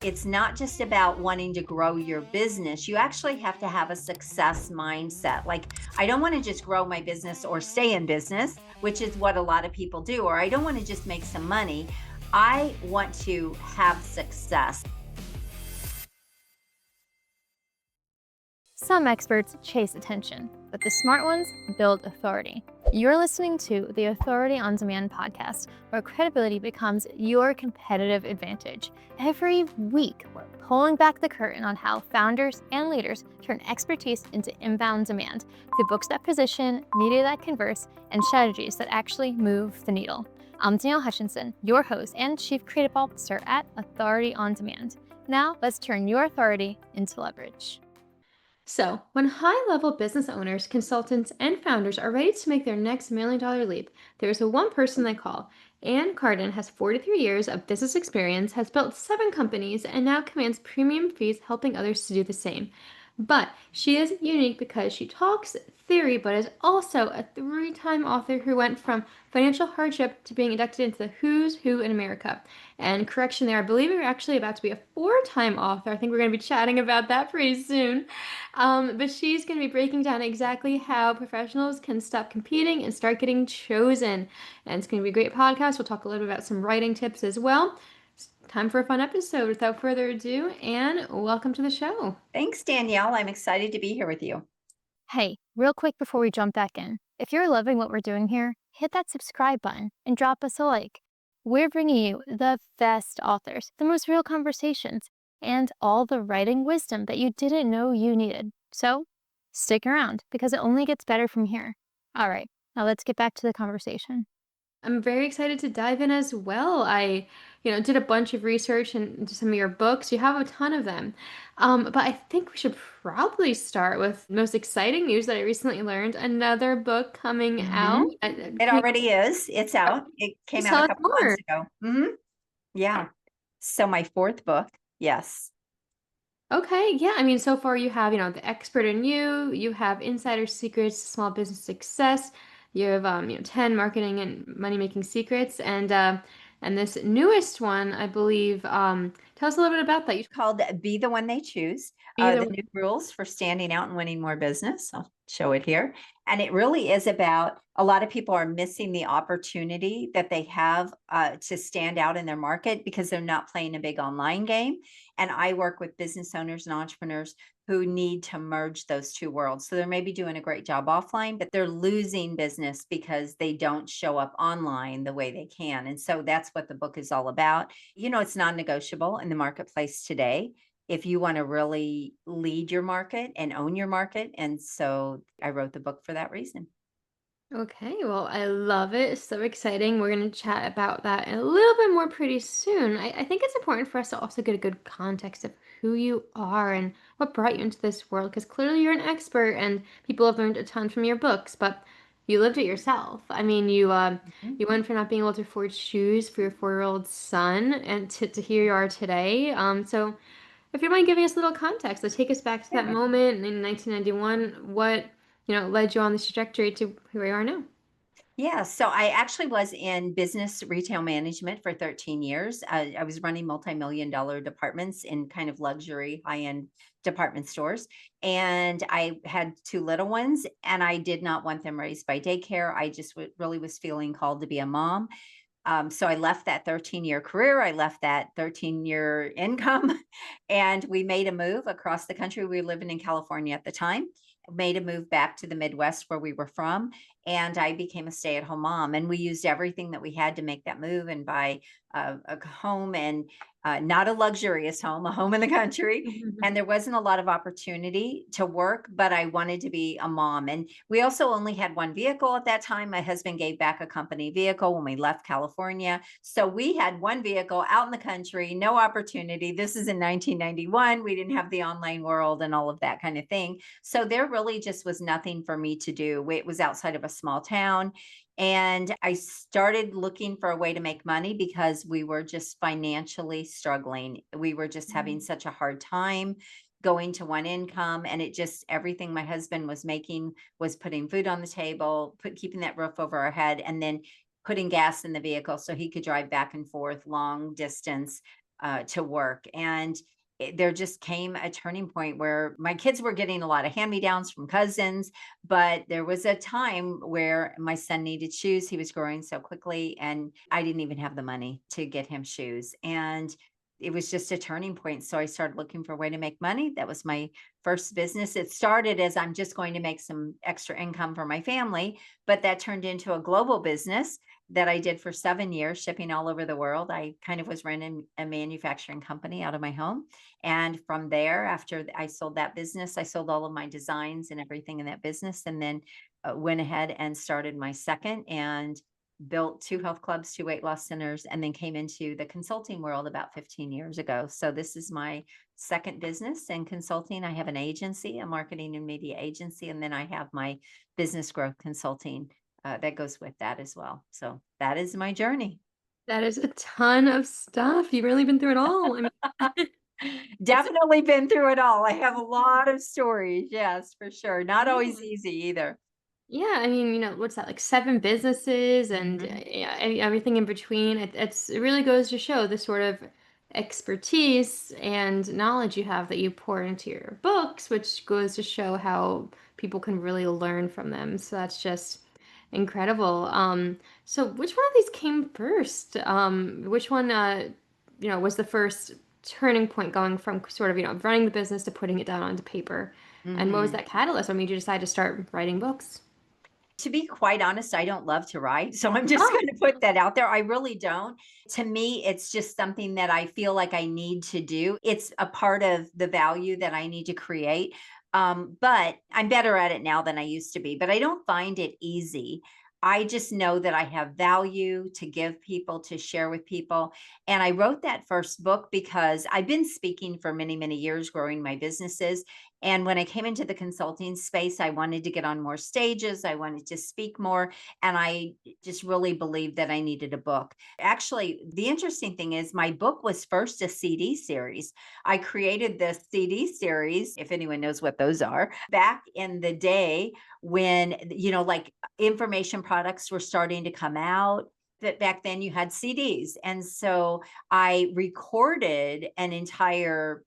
It's not just about wanting to grow your business. You actually have to have a success mindset. Like, I don't want to just grow my business or stay in business, which is what a lot of people do, or I don't want to just make some money. I want to have success. Some experts chase attention, but the smart ones build authority. You're listening to the Authority on Demand podcast, where credibility becomes your competitive advantage. Every week, we're pulling back the curtain on how founders and leaders turn expertise into inbound demand through books that position, media that converse, and strategies that actually move the needle. I'm Danielle Hutchinson, your host and Chief Creative Officer at Authority on Demand. Now, let's turn your authority into leverage. So, when high-level business owners, consultants, and founders are ready to make their next million-dollar leap, there's one person they call. Ann Carden has 43 years of business experience, has built 7 companies, and now commands premium fees helping others to do the same. But she is unique because she talks theory, but is also a 3-time author who went from financial hardship to being inducted into the Who's Who in America. And correction there, I believe you're actually about to be a 4-time author. I think we're going to be chatting about that pretty soon. But she's going to be breaking down exactly how professionals can stop competing and start getting chosen. And it's going to be a great podcast. We'll talk a little bit about some writing tips as well. It's time for a fun episode. Without further ado, Anne, welcome to the show. Thanks, Danielle. I'm excited to be here with you. Hey, real quick before we jump back in, if you're loving what we're doing here, hit that subscribe button and drop us a like. We're bringing you the best authors, the most real conversations, and all the writing wisdom that you didn't know you needed. So stick around because it only gets better from here. All right, now let's get back to the conversation. I'm very excited to dive in as well. I, did a bunch of research into some of your books. You have a ton of them. But I think we should probably start with the most exciting news that I recently learned. Another book coming out. It already is. It's out. It came Please out tell a us couple more. months ago. Yeah. So my 4th book. Yes. Okay, yeah. I mean, so far you have, The Expert in You, you have Insider Secrets, to Small Business Success, you have, 10 Marketing and Money Making Secrets, and this newest one, I believe, tell us a little bit about that. You Called Be the One They Choose, be the the new rules for standing out and winning more business. I'll show it here. And it really is about a lot of people are missing the opportunity that they have to stand out in their market because they're not playing a big online game. And I work with business owners and entrepreneurs who need to merge those two worlds. So they're maybe doing a great job offline, but they're losing business because they don't show up online the way they can. And so that's what the book is all about. It's non-negotiable in the marketplace today if you want to really lead your market and own your market. And so I wrote the book for that reason. Okay, well, I love it. It's so exciting. We're going to chat about that in a little bit more pretty soon. I think it's important for us to also get a good context of who you are and what brought you into this world, because clearly you're an expert and people have learned a ton from your books, but you lived it yourself. I mean, you went from not being able to afford shoes for your 4-year-old son and to here you are today. So if you don't mind giving us a little context, let's take us back to that Yeah. moment in 1991. What led you on this trajectory to where you are now? Yeah, so I actually was in business retail management for 13 years. I was running multi-million dollar departments in kind of luxury, high-end department stores. And I had 2 little ones, and I did not want them raised by daycare. I just really was feeling called to be a mom. So I left that 13-year career. I left that 13-year income, and we made a move across the country. We were living in California at the time, made a move back to the Midwest where we were from, and I became a stay-at-home mom. And we used everything that we had to make that move and buy a home, and not a luxurious home, a home in the country. And there wasn't a lot of opportunity to work, but I wanted to be a mom. And we also only had one vehicle at that time. My husband gave back a company vehicle when we left California. So we had one vehicle out in the country, no opportunity. This is in 1991. We didn't have the online world and all of that kind of thing. So there really just was nothing for me to do. It was outside of a small town. And I started looking for a way to make money because we were just financially struggling. We were just having such a hard time going to one income. And it just, everything my husband was making was putting food on the table, keeping that roof over our head, and then putting gas in the vehicle so he could drive back and forth long distance to work. And there just came a turning point where my kids were getting a lot of hand-me-downs from cousins, but there was a time where my son needed shoes. He was growing so quickly, and I didn't even have the money to get him shoes. And it was just a turning point. So I started looking for a way to make money. That was my first business. It started as I'm just going to make some extra income for my family, but that turned into a global business that I did for 7 years, shipping all over the world. I kind of was running a manufacturing company out of my home. And from there, after I sold that business, I sold all of my designs and everything in that business, and then went ahead and started my second, and built 2 health clubs, 2 weight loss centers, and then came into the consulting world about 15 years ago. So this is my second business in consulting. I have an agency, a marketing and media agency, and then I have my business growth consulting that goes with that as well. So that is my journey. That is a ton of stuff. You've really been through it all. I mean, it's Definitely been through it all. I have a lot of stories. Yes, for sure. Not always yeah. easy either. Yeah, I mean, what's that, like 7 businesses and Mhm. yeah, everything in between. It really goes to show the sort of expertise and knowledge you have that you pour into your books, which goes to show how people can really learn from them. So that's just incredible. So which one of these came first? Which one, was the first turning point going from sort of, running the business to putting it down onto paper? And what was Mhm. that catalyst? What made you decide to start writing books? To be quite honest, I don't love to write. So I'm just Oh, going to put that out there. I really don't. To me, it's just something that I feel like I need to do. It's a part of the value that I need to create. But I'm better at it now than I used to be, but I don't find it easy. I just know that I have value to give people, to share with people. And I wrote that first book because I've been speaking for many, many years, growing my businesses. And when I came into the consulting space, I wanted to get on more stages. I wanted to speak more. And I just really believed that I needed a book. Actually, the interesting thing is, my book was first a CD series. I created this CD series, if anyone knows what those are, back in the day when, like information products were starting to come out. That back then you had CDs. And so I recorded an entire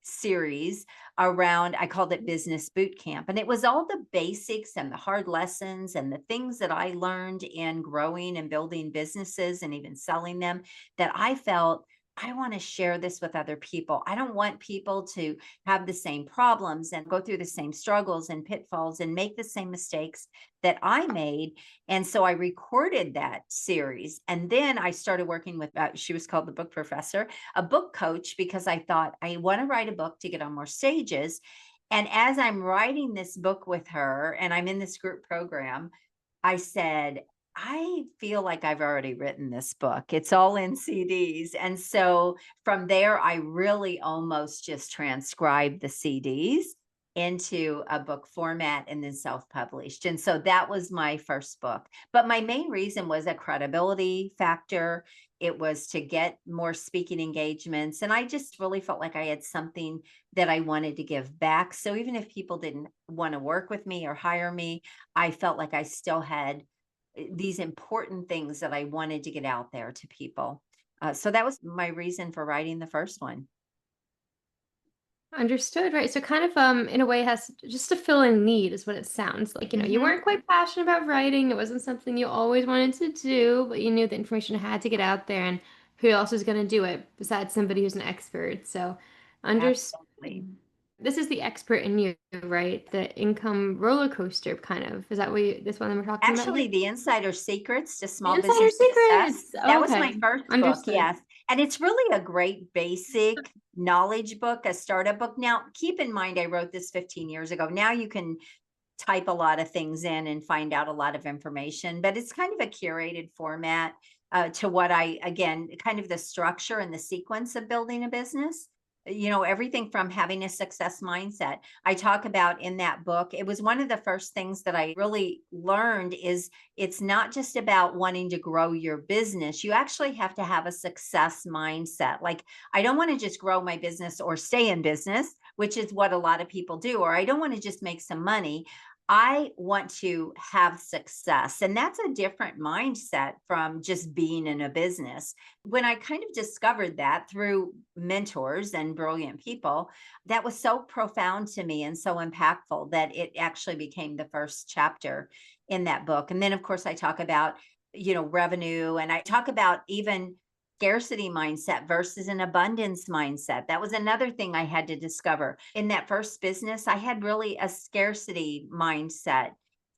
series around, I called it Business Boot Camp. And it was all the basics and the hard lessons and the things that I learned in growing and building businesses and even selling them, that I felt I want to share this with other people. I don't want people to have the same problems and go through the same struggles and pitfalls and make the same mistakes that I made. And so I recorded that series. And then I started working with, she was called the Book Professor, a book coach, because I thought I want to write a book to get on more stages. And as I'm writing this book with her and I'm in this group program, I said, I feel like I've already written this book. It's all in CDs. And so from there, I really almost just transcribed the CDs into a book format and then self-published. And so that was my first book. But my main reason was a credibility factor. It was to get more speaking engagements. And I just really felt like I had something that I wanted to give back. So even if people didn't want to work with me or hire me, I felt like I still had these important things that I wanted to get out there to people. So that was my reason for writing the first one. understood, right. So kind of in a way has just to fill in need is what it sounds like. You Mhm. weren't quite passionate about writing. It wasn't something you always wanted to do, but you knew the information had to get out there and who else is going to do it besides somebody who's an expert. So understood. Absolutely. This is the expert in you, right? The income roller coaster kind of. Is that what this one that we're talking about here? Actually, The Insider Secrets to The Small Insider Business Success. Secrets. That was my Okay. first book, Understood. yes. And it's really a great basic knowledge book, a startup book. Now, keep in mind, I wrote this 15 years ago. Now you can type a lot of things in and find out a lot of information, but it's kind of a curated format to what I, again, kind of the structure and the sequence of building a business. Everything from having a success mindset. I talk about in that book. It was one of the first things that I really learned is it's not just about wanting to grow your business. You actually have to have a success mindset. Like, I don't want to just grow my business or stay in business, which is what a lot of people do, or I don't want to just make some money. I want to have success. And that's a different mindset from just being in a business. When I kind of discovered that through mentors and brilliant people, that was so profound to me and so impactful that it actually became the first chapter in that book. And then, of course, I talk about, revenue, and I talk about even scarcity mindset versus an abundance mindset. That was another thing I had to discover. In that first business, I had really a scarcity mindset,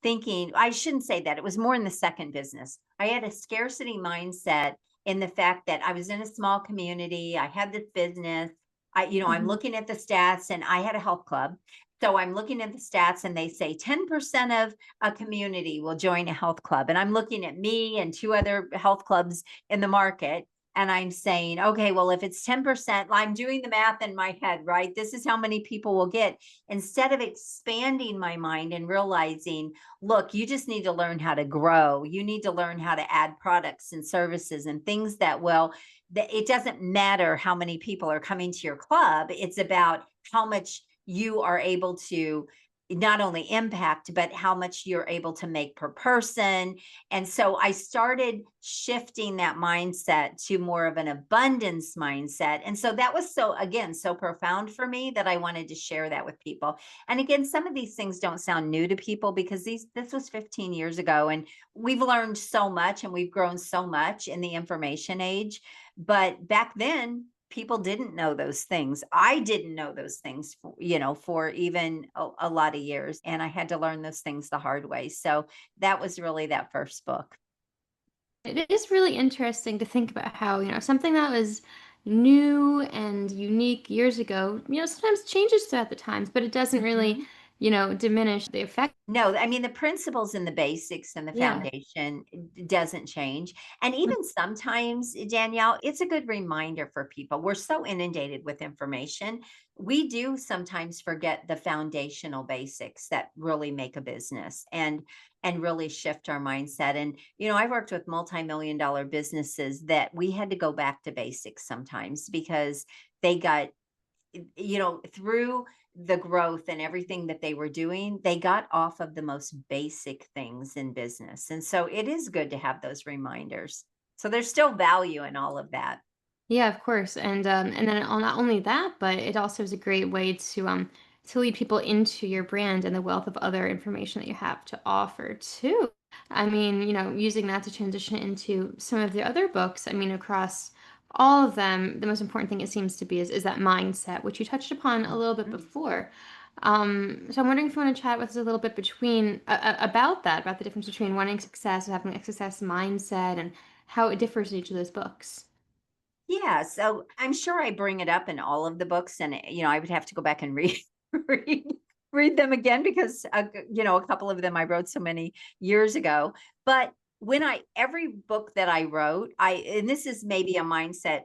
thinking, I shouldn't say that. It was more in the second business. I had a scarcity mindset in the fact that I was in a small community. I had this business. I'm Mhm. looking at the stats, and I had a health club. So I'm looking at the stats, and they say 10% of a community will join a health club. And I'm looking at me and two other health clubs in the market, and I'm saying, okay, well, if it's 10%, I'm doing the math in my head, right? This is how many people will get. Instead of expanding my mind and realizing, look, you just need to learn how to grow. You need to learn how to add products and services and things that it doesn't matter how many people are coming to your club. It's about how much you are able to not only impact, but how much you're able to make per person. And so I started shifting that mindset to more of an abundance mindset. And so that was so profound for me that I wanted to share that with people. And again, some of these things don't sound new to people because this was 15 years ago, and we've learned so much and we've grown so much in the information age. But back then, people didn't know those things. I didn't know those things, for even a lot of years. And I had to learn those things the hard way. So that was really that first book. It is really interesting to think about how, something that was new and unique years ago, sometimes changes throughout the times, but it doesn't really, Mhm. diminish the effect. No, I mean, the principles and the basics and the Yeah. foundation doesn't change. And even sometimes, Danielle, it's a good reminder for people. We're so inundated with information. We do sometimes forget the foundational basics that really make a business and really shift our mindset. And I've worked with multi-million dollar businesses that we had to go back to basics sometimes because they got through the growth and everything that they were doing, they got off of the most basic things in business. And so it is good to have those reminders. So there's still value in all of that. Yeah, of course, and then not only that, but it also is a great way to lead people into your brand and the wealth of other information that you have to offer too. I mean, using that to transition into some of the other books. I mean, across all of them, the most important thing it seems to be is that mindset, which you touched upon a little bit Mhm. before. So I'm wondering if you want to chat with us a little bit about that, about the difference between wanting success and having a success mindset, and how it differs in each of those books. Yeah, so I'm sure I bring it up in all of the books, and I would have to go back and read read, read them again because a couple of them I wrote so many years ago. But when I every book that I wrote, and this is maybe a mindset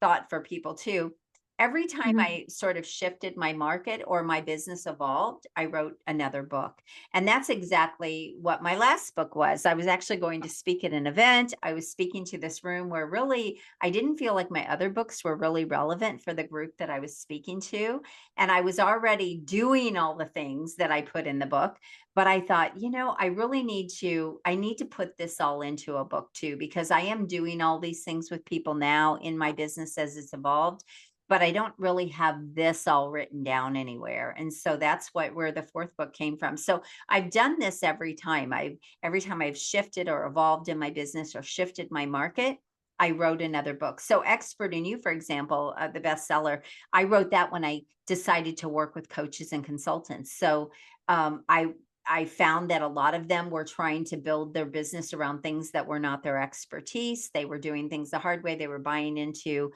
thought for people too. Every time Mhm. I sort of shifted my market or my business evolved, I wrote another book. And that's exactly what my last book was. I was actually going to speak at an event. I was speaking to this room where really I didn't feel like my other books were really relevant for the group that I was speaking to. And I was already doing all the things that I put in the book. But I thought, I need to put this all into a book too, because I am doing all these things with people now in my business as it's evolved, but I don't really have this all written down anywhere. And so that's where the fourth book came from. So I've done this every time I've shifted or evolved in my business or shifted my market, I wrote another book. So Expert in You, for example, the bestseller, I wrote that when I decided to work with coaches and consultants. So um, I I found that a lot of them were trying to build their business around things that were not their expertise. They were doing things the hard way. They were buying into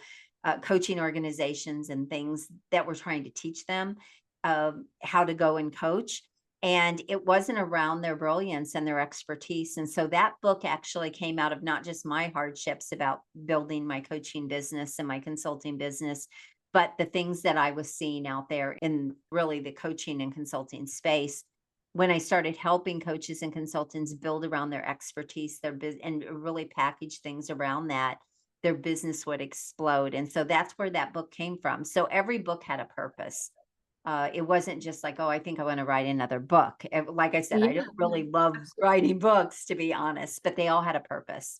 coaching organizations and things that were trying to teach them how to go and coach. And it wasn't around their brilliance and their expertise. And so that book actually came out of not just my hardships about building my coaching business and my consulting business, but the things that I was seeing out there in really the coaching and consulting space when I started helping coaches and consultants build around their expertise, their business, and really package things around that, their business would explode. And so that's where that book came from. So every book had a purpose. It wasn't just like, oh, I think I want to write another book. Like I said, I Yeah, don't really love absolutely. writing books, to be honest, but they all had a purpose.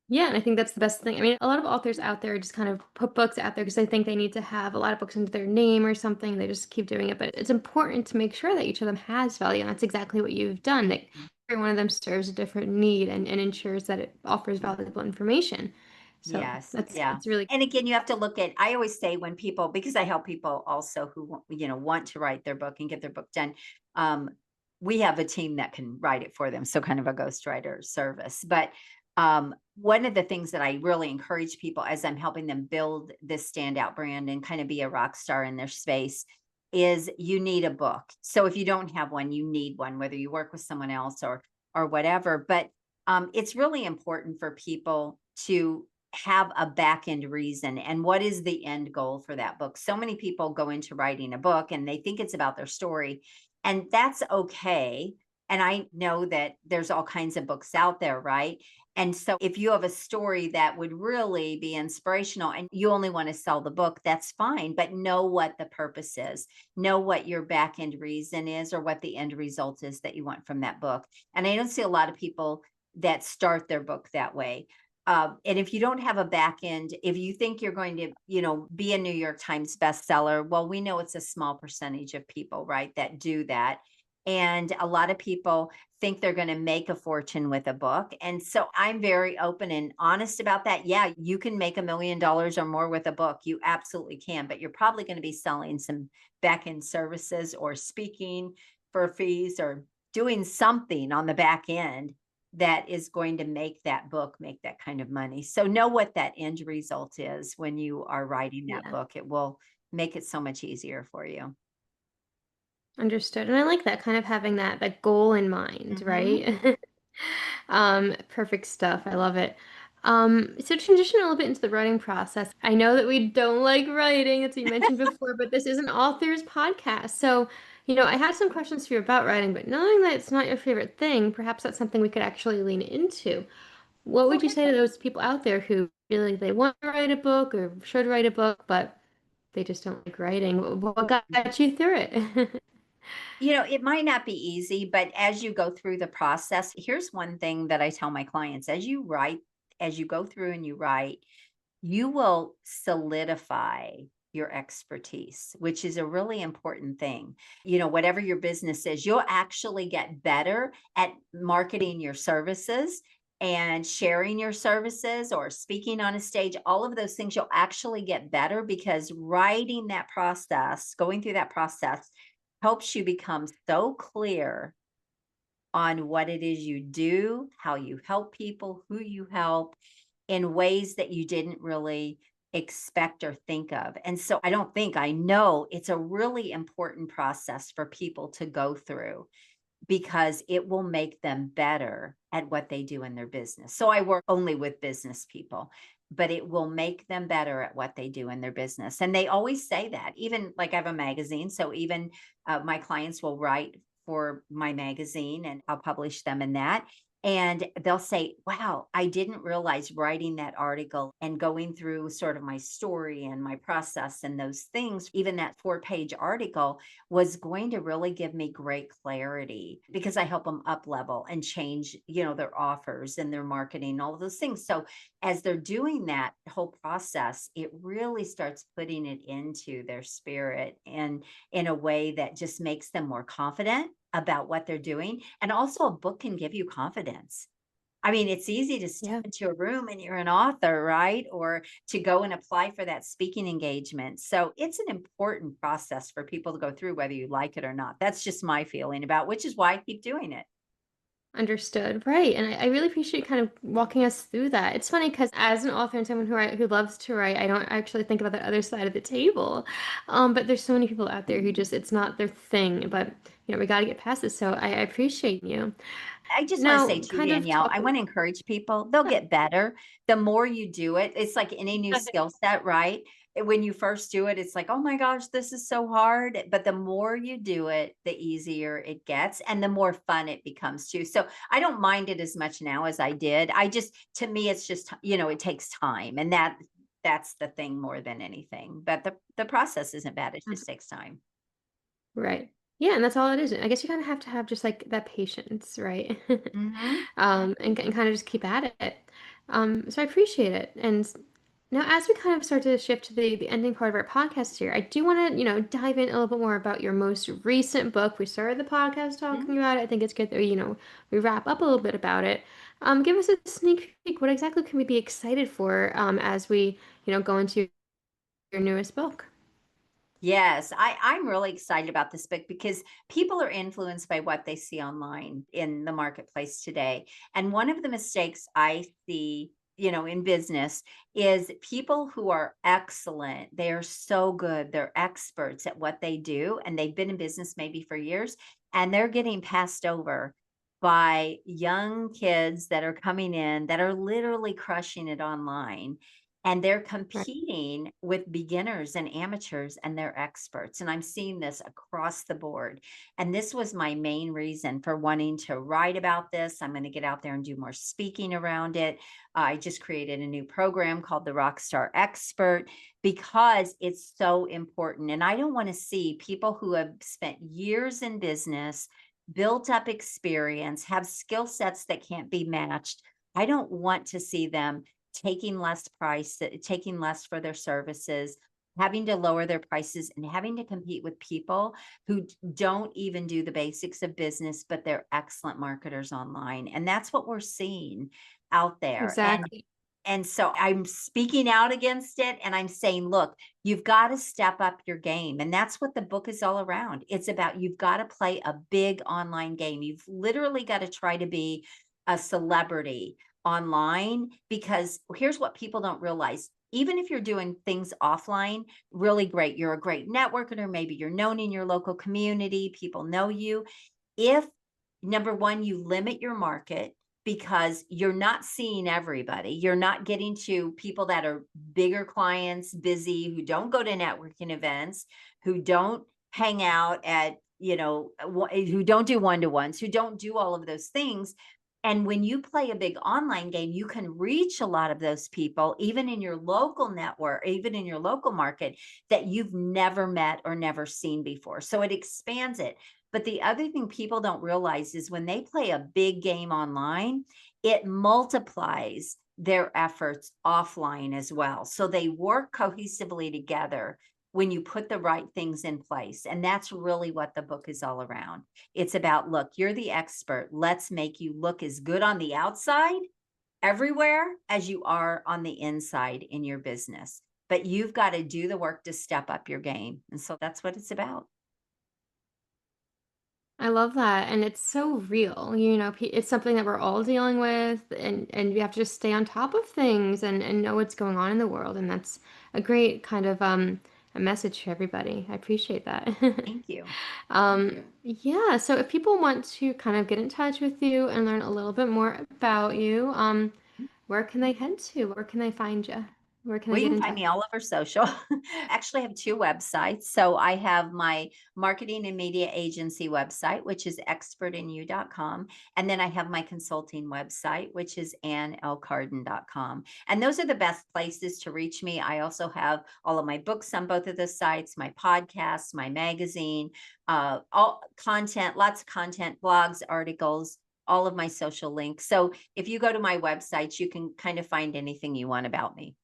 Yeah, and I think that's the best thing. I mean, a lot of authors out there just kind of put books out there because they think they need to have a lot of books under their name or something. They just keep doing it, but it's important to make sure that each of them has value, and that's exactly what you've done. That every one of them serves a different need and ensures that it offers valuable information. So Yes, that's yeah. it's really And again, you have to look at I always say when people because I help people also who want to write their book and get their book done. Um, we have a team that can write it for them, so kind of a ghostwriter service. But one of the things that I really encourage people as I'm helping them build this standout brand and kind of be a rock star in their space is you need a book. So if you don't have one, you need one, whether you work with someone else or whatever. But it's really important for people to have a back end reason and what is the end goal for that book. So many people go into writing a book and they think it's about their story, and that's okay. And I know that there's all kinds of books out there, right? And so if you have a story that would really be inspirational and you only want to sell the book, that's fine, but know what the purpose is. Know what your back end reason is or what the end result is that you want from that book. And I don't see a lot of people that start their book that way. And if you don't have a back end, if you think you're going to, be a New York Times bestseller, well, we know it's a small percentage of people, right, that do that. And a lot of people think they're going to make a fortune with a book. And so I'm very open and honest about that. Yeah, you can make $1 million or more with a book. You absolutely can, but you're probably going to be selling some back end services or speaking for fees or doing something on the back end that is going to make that book make that kind of money. So know what that end result is when you are writing that yeah. book. It will make it so much easier for you. Understood. And I like that kind of having that goal in mind, Mhm. right? Perfect stuff. I love it. So transition a little bit into the writing process. I know that we don't like writing, as you mentioned before, but this is an author's podcast. So, I had some questions for you about writing, but knowing that it's not your favorite thing, perhaps that's something we could actually lean into. What would you Okay. say to those people out there who feel like they want to write a book or should write a book, but they just don't like writing? What got you through it? It might not be easy, but as you go through the process, here's one thing that I tell my clients as you write, as you go through and you write, you will solidify your expertise, which is a really important thing. Whatever your business is, you'll actually get better at marketing your services and sharing your services or speaking on a stage. All of those things you'll actually get better because writing that process, going through that process, helps you become so clear on what it is you do, how you help people, who you help in ways that you didn't really expect or think of. And so I know it's a really important process for people to go through because it will make them better at what they do in their business. So I work only with business people, but it will make them better at what they do in their business. And they always say that, even like I have a magazine. So even my clients will write for my magazine and I'll publish them in that. And they'll say, wow, I didn't realize writing that article and going through sort of my story and my process and those things, even that 4-page article was going to really give me great clarity because I help them up level and change, their offers and their marketing, all of those things. So as they're doing that whole process, it really starts putting it into their spirit and in a way that just makes them more confident about what they're doing. And also a book can give you confidence. I mean, it's easy to step Yeah. into a room and you're an author, right? Or to go and apply for that speaking engagement. So it's an important process for people to go through, whether you like it or not. That's just my feeling about, which is why I keep doing it. Understood. Right. And I really appreciate kind of walking us through that. It's funny because as an author and someone who loves to write, I don't actually think about the other side of the table. But there's so many people out there who just, it's not their thing. But, we got to get past this. So I appreciate you. I just want to say Now, to you, kind of Danielle, I talking. want to encourage people, they'll get better. The more you do it, it's like any new skill set, right? When you first do it, it's like, oh my gosh, this is so hard. But the more you do it, the easier it gets and the more fun it becomes too. So I don't mind it as much now as I did. To me, it's just, it takes time. And that's the thing more than anything. But the process isn't bad. It just takes time. Right. Yeah, and that's all it is. I guess you kind of have to have just like that patience, right? Hmm. And kind of just keep at it. So I appreciate it. And now, as we kind of start to shift to the ending part of our podcast here, I do want to, dive in a little bit more about your most recent book. We started the podcast talking about it. I think it's good that, we wrap up a little bit about it. Give us a sneak peek. What exactly can we be excited for as we, go into your newest book? Yes, I'm really excited about this book because people are influenced by what they see online in the marketplace today. And one of the mistakes I see, in business is people who are excellent. They are so good. They're experts at what they do, and they've been in business maybe for years, and they're getting passed over by young kids that are coming in that are literally crushing it online, and they're Right. competing with beginners and amateurs, and they're experts. And I'm seeing this across the board. And this was my main reason for wanting to write about this. I'm going to get out there and do more speaking around it. I just created a new program called the Rockstar Expert because it's so important. And I don't want to see people who have spent years in business, built up experience, have skill sets that can't be matched. I don't want to see them taking less for their services, having to lower their prices, and having to compete with people who don't even do the basics of business, but they're excellent marketers online. And that's what we're seeing out there. Exactly. And so I'm speaking out against it, and I'm saying, look, you've got to step up your game. And that's what the book is all around. It's about you've got to play a big online game. You've literally got to try to be a celebrity online, because here's what people don't realize. Even if you're doing things offline, really great. You're a great networker, maybe you're known in your local community, people know you. If number one, you limit your market because you're not seeing everybody, you're not getting to people that are bigger clients, busy, who don't go to networking events, who don't hang out at, who don't do one-to-ones, who don't do all of those things. And when you play a big online game, you can reach a lot of those people, even in your local network, even in your local market, that you've never met or never seen before. So it expands it. But the other thing people don't realize is when they play a big game online, it multiplies their efforts offline as well. So they work cohesively together when you put the right things in place. And that's really what the book is all around. It's about, look, you're the expert. Let's make you look as good on the outside everywhere as you are on the inside in your business. But you've got to do the work to step up your game. And so that's what it's about. I love that, and it's so real. It's something that we're all dealing with, and we have to just stay on top of things and know what's going on in the world, and that's a great kind of a message to everybody. I appreciate that. Thank you. Yeah, so if people want to kind of get in touch with you and learn a little bit more about you, where can they head to? Where can they find you? Where can they Well, you get can in find touch? me all over social. I actually have two websites. So I have my marketing and media agency website, which is expertinu.com. And then I have my consulting website, which is annlcarden.com. And those are the best places to reach me. I also have all of my books on both of the sites, my podcasts, my magazine, all content, lots of content, blogs, articles, all of my social links. So if you go to my website, you can kind of find anything you want about me.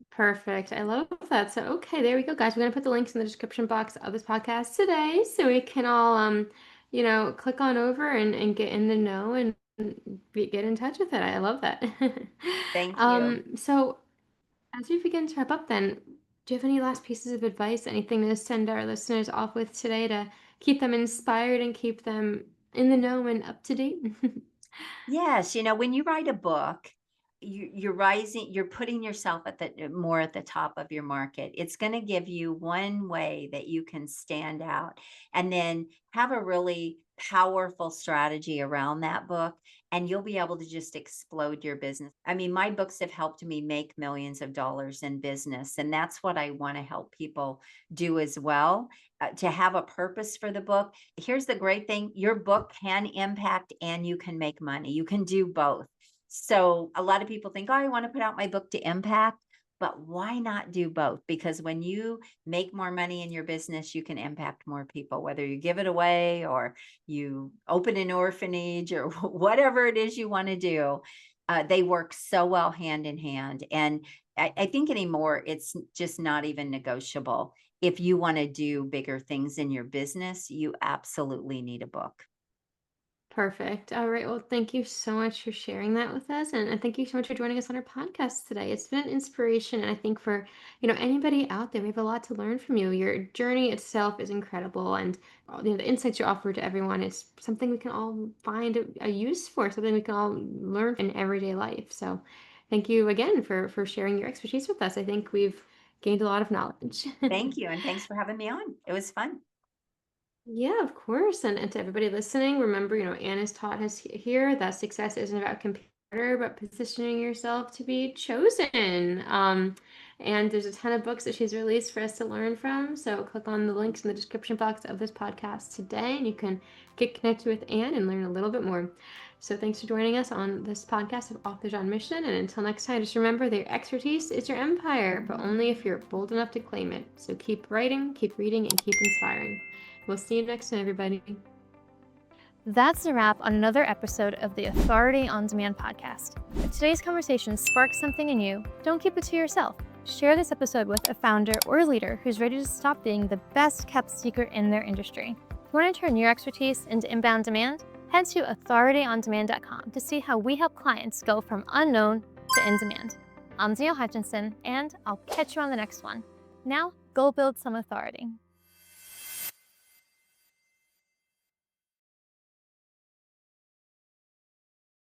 Perfect. I love that. So, okay, there we go, guys. We're gonna put the links in the description box of this podcast today, so we can all, click on over and get in the know and get in touch with it. I love that. Thank you. So as we begin to wrap up, then, do you have any last pieces of advice? Anything to send our listeners off with today to keep them inspired and keep them in the know and up to date? Yes, when you write a book, you're putting yourself at the more at the top of your market. It's going to give you one way that you can stand out, and then have a really powerful strategy around that book, and you'll be able to just explode your business. I mean, my books have helped me make millions of dollars in business, and that's what I want to help people do as well. To have a purpose for the book. Here's the great thing, your book can impact and you can make money. You can do both. So a lot of people think, oh, I want to put out my book to impact, but why not do both? Because when you make more money in your business, you can impact more people, whether you give it away or you open an orphanage or whatever it is you want to do. They work so well hand in hand. And I think anymore, it's just not even negotiable. If you want to do bigger things in your business, you absolutely need a book. Perfect. All right. Well, thank you so much for sharing that with us. And thank you so much for joining us on our podcast today. It's been an inspiration. And I think for, anybody out there, we have a lot to learn from you. Your journey itself is incredible. And the insights you offer to everyone is something we can all find a use for, something we can all learn in everyday life. So thank you again for sharing your expertise with us. I think we've gained a lot of knowledge. Thank you. And thanks for having me on. It was fun. Yeah, of course. And to everybody listening, remember, Anne has taught us here that success isn't about competing, harder, but positioning yourself to be chosen. And there's a ton of books that she's released for us to learn from. So click on the links in the description box of this podcast today, and you can get connected with Anne and learn a little bit more. So thanks for joining us on this podcast of Authors on Mission. And until next time, just remember that your expertise is your empire, but only if you're bold enough to claim it. So keep writing, keep reading, and keep inspiring. We'll see you next time, everybody. That's a wrap on another episode of the Authority on Demand podcast. If today's conversation sparked something in you, don't keep it to yourself. Share this episode with a founder or leader who's ready to stop being the best kept secret in their industry. If you want to turn your expertise into inbound demand, head to authorityondemand.com to see how we help clients go from unknown to in demand. I'm Danielle Hutchinson, and I'll catch you on the next one. Now, go build some authority.